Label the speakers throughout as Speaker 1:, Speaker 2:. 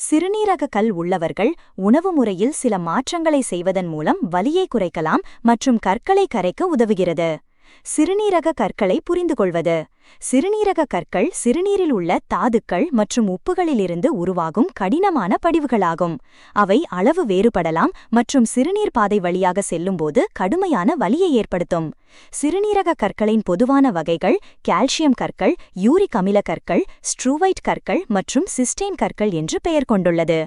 Speaker 1: சிறுநீரக கல் உள்ளவர்கள் உணவு முறையில் சில மாற்றங்களை செய்வதன் மூலம் வலியை குறைக்கலாம் மற்றும் கற்களை கரைக்க உதவுகிறது. சிறுநீரக கற்களை புரிந்துகொள்வது. சிறுநீரக கற்கள் சிறுநீரில் உள்ள தாதுக்கள் மற்றும் உப்புகளிலிருந்து உருவாகும் கடினமான படிவுகளாகும். அவை அளவு வேறுபடலாம் மற்றும் சிறுநீர் பாதை வழியாக செல்லும்போது கடுமையான வலியை ஏற்படுத்தும். சிறுநீரக கற்களின் பொதுவான வகைகள் கால்சியம் கற்கள், யூரிக் அமில கற்கள், ஸ்ட்ரூவைட் கற்கள் மற்றும் சிஸ்டேன் கற்கள் என்று பெயர் கொண்டுள்ளது.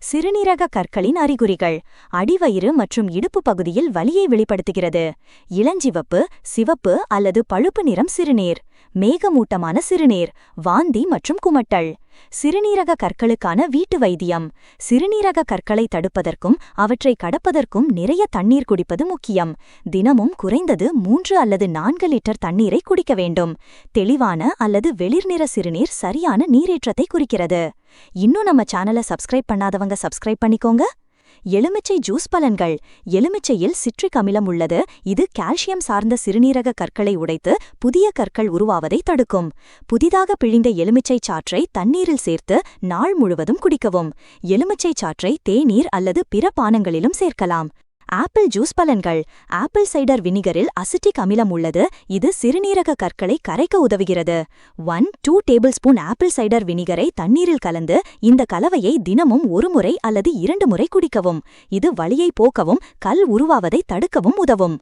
Speaker 1: சிறுநீரக கற்களின் அறிகுறிகள். அடிவயிறு மற்றும் இடுப்பு பகுதியில் வலியை வெளிப்படுத்துகிறது. இளஞ்சிவப்பு, சிவப்பு அல்லது பழுப்பு நிறம் சிறுநீர். மேகமூட்டமான சிறுநீர், வாந்தி மற்றும் குமட்டல். சிறுநீரக கற்களுக்கான வீட்டு வைத்தியம். சிறுநீரக கற்களை தடுப்பதற்கும் அவற்றை கடப்பதற்கும் நிறைய தண்ணீர் குடிப்பது முக்கியம். தினமும் குறைந்தது 3 அல்லது 4 லிட்டர் தண்ணீரை குடிக்க வேண்டும். தெளிவான அல்லது வெளிர்நிற சிறுநீர் சரியான நீரேற்றத்தை குறிக்கிறது. இன்னும் நம்ம சேனலை சப்ஸ்கிரைப் பண்ணாதவங்க சப்ஸ்கிரைப் பண்ணிக்கோங்க. எலுமிச்சை ஜூஸ் பலன்கள். எலுமிச்சையில் சிட்ரிக் அமிலம் உள்ளது. இது கால்சியம் சார்ந்த சிறுநீரக கற்களை உடைத்து புதிய கற்கள் உருவாவதை தடுக்கும். புதிதாக பிழிந்த எலுமிச்சை சாற்றை தண்ணீரில் சேர்த்து நாள் முழுவதும் குடிக்கவும். எலுமிச்சை சாற்றை தேநீர் அல்லது பிற பானங்களிலும் சேர்க்கலாம். ஆப்பிள் ஜூஸ் பலன்கள். ஆப்பிள் சைடர் வினிகரில் அசிட்டிக் அமிலம் உள்ளது. இது சிறுநீரக கற்களை கரைக்க உதவுகிறது. 1-2 டேபிள்ஸ்பூன் ஆப்பிள் சைடர் வினிகரை தண்ணீரில் கலந்து இந்த கலவையை தினமும் 1 முறை அல்லது 2 முறை குடிக்கவும். இது வலியை போக்கவும் கல் உருவாவதை தடுக்கவும் உதவும்.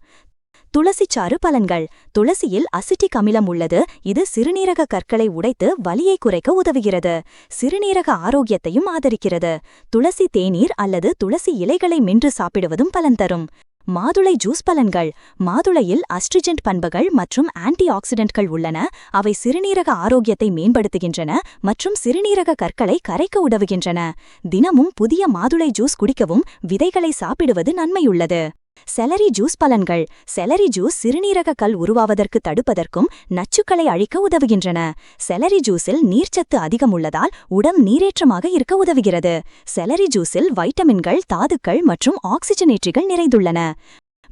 Speaker 1: துளசிச்சாறு பலன்கள். துளசியில் அசிட்டிக் அமிலம் உள்ளது. இது சிறுநீரக கற்களை உடைத்து வலியை குறைக்க உதவுகிறது. சிறுநீரக ஆரோக்கியத்தையும் ஆதரிக்கிறது. துளசி தேநீர் அல்லது துளசி இலைகளை மென்று சாப்பிடுவதும் பலன் தரும். மாதுளை ஜூஸ் பலன்கள். மாதுளையில் அஸ்ட்ரிஜென்ட் பண்புகள் மற்றும் ஆன்டி ஆக்சிடென்ட்கள் உள்ளன. அவை சிறுநீரக ஆரோக்கியத்தை மேம்படுத்துகின்றன மற்றும் சிறுநீரக கற்களை கரைக்க உதவுகின்றன. தினமும் புதிய மாதுளை ஜூஸ் குடிக்கவும் விதைகளை சாப்பிடுவது நன்மையுள்ளது. செலரி ஜூஸ் பலன்கள். செலரி ஜூஸ் சிறுநீரக கல் உருவாவதற்கு தடுப்பதற்கும் நச்சுக்களை அழிக்க உதவுகின்றன. செலரி ஜூஸில் நீர்ச்சத்து அதிகம் உள்ளதால் உடல் நீரேற்றமாக இருக்க உதவுகிறது. செலரி ஜூஸில் வைட்டமின்கள், தாதுக்கள் மற்றும் ஆக்சிஜனேற்றிகள் நிறைந்துள்ளன.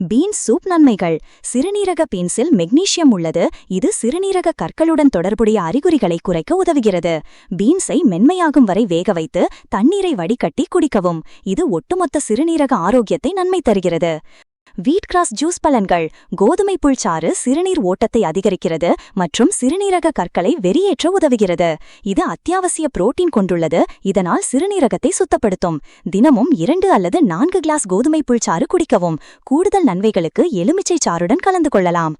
Speaker 1: பீன்ஸ் சூப் நன்மைகள். சிறுநீரக பீன்ஸில் மெக்னீசியம் உள்ளது. இது சிறுநீரக கற்களுடன் தொடர்புடைய அறிகுறிகளை குறைக்க உதவுகிறது. பீன்ஸை மென்மையாகும் வரை வேக வைத்து தண்ணீரை வடிகட்டி குடிக்கவும். இது ஒட்டுமொத்த சிறுநீரக ஆரோக்கியத்தை நன்மை தருகிறது. வீட் கிராஸ் ஜூஸ் பலன்கள். கோதுமை புல் சாறு சிறுநீர் ஓட்டத்தை அதிகரிக்கிறது மற்றும் சிறுநீரக கற்களை வெறியேற்ற உதவுகிறது. இது அத்தியாவசிய புரோட்டீன் கொண்டுள்ளது. இதனால் சிறுநீரகத்தை சுத்தப்படுத்தும். தினமும் 2 அல்லது 4 கிளாஸ் கோதுமை புல் சாறு குடிக்கவும். கூடுதல் நன்மைகளுக்கு எலுமிச்சை சாறுடன் கலந்து கொள்ளலாம்.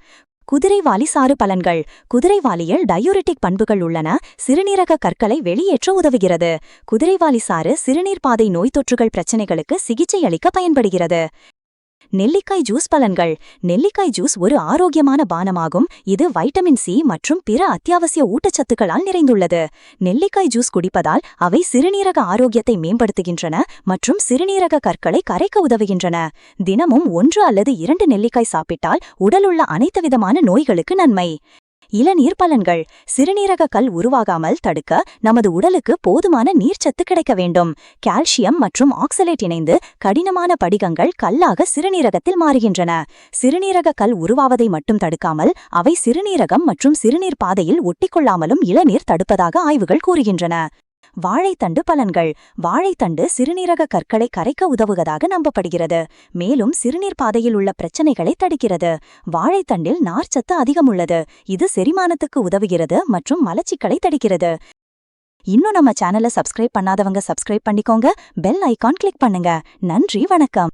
Speaker 1: குதிரைவாலி சாறு பலன்கள். குதிரைவாலியில் டயூரிட்டிக் பண்புகள் உள்ளன. சிறுநீரக கற்களை வெளியேற்ற உதவுகிறது. குதிரைவாலி சாறு சிறுநீர் பாதை நோய் தொற்றுகள் பிரச்சினைகளுக்கு சிகிச்சை அளிக்க பயன்படுகிறது. நெல்லிக்காய் ஜூஸ் பலன்கள். நெல்லிக்காய் ஜூஸ் ஒரு ஆரோக்கியமான பானமாகும். இது வைட்டமின் சி மற்றும் பிற அத்தியாவசிய ஊட்டச்சத்துக்களால் நிறைந்துள்ளது. நெல்லிக்காய் ஜூஸ் குடிப்பதால் அவை சிறுநீரக ஆரோக்கியத்தை மேம்படுத்துகின்றன மற்றும் சிறுநீரக கற்களை கரைக்க உதவுகின்றன. தினமும் 1 அல்லது 2 நெல்லிக்காய் சாப்பிட்டால் உடலுள்ள அனைத்து விதமான நோய்களுக்கு நன்மை. இளநீர் பலன்கள். சிறுநீரக கல் உருவாகாமல் தடுக்க நமது உடலுக்கு போதுமான நீர்ச்சத்து கிடைக்க வேண்டும். கால்சியம் மற்றும் ஆக்சலேட் இணைந்து கடினமான படிகங்கள் கல்லாக சிறுநீரகத்தில் மாறுகின்றன. சிறுநீரக கல் உருவாவதை மட்டும் தடுக்காமல் அவை சிறுநீரகம் மற்றும் சிறுநீர் பாதையில் ஒட்டிக்கொள்ளாமலும் இளநீர் தடுப்பதாக ஆய்வுகள் கூறுகின்றன. வாழைத்தண்டு பலன்கள். வாழைத்தண்டு சிறுநீரக கற்களை கரைக்க உதவுவதாக நம்பப்படுகிறது. மேலும் சிறுநீர் பாதையில் உள்ள பிரச்சனைகளை தடுக்கிறது. வாழைத்தண்டில் நார்ச்சத்து அதிகம் உள்ளது. இது செரிமானத்துக்கு உதவுகிறது மற்றும் மலச்சிக்கலை தடுக்கிறது. இன்னும் நம்ம சேனலை சப்ஸ்கிரைப் பண்ணாதவங்க சப்ஸ்கிரைப் பண்ணிக்கோங்க. பெல் ஐகான் கிளிக் பண்ணுங்க. நன்றி, வணக்கம்.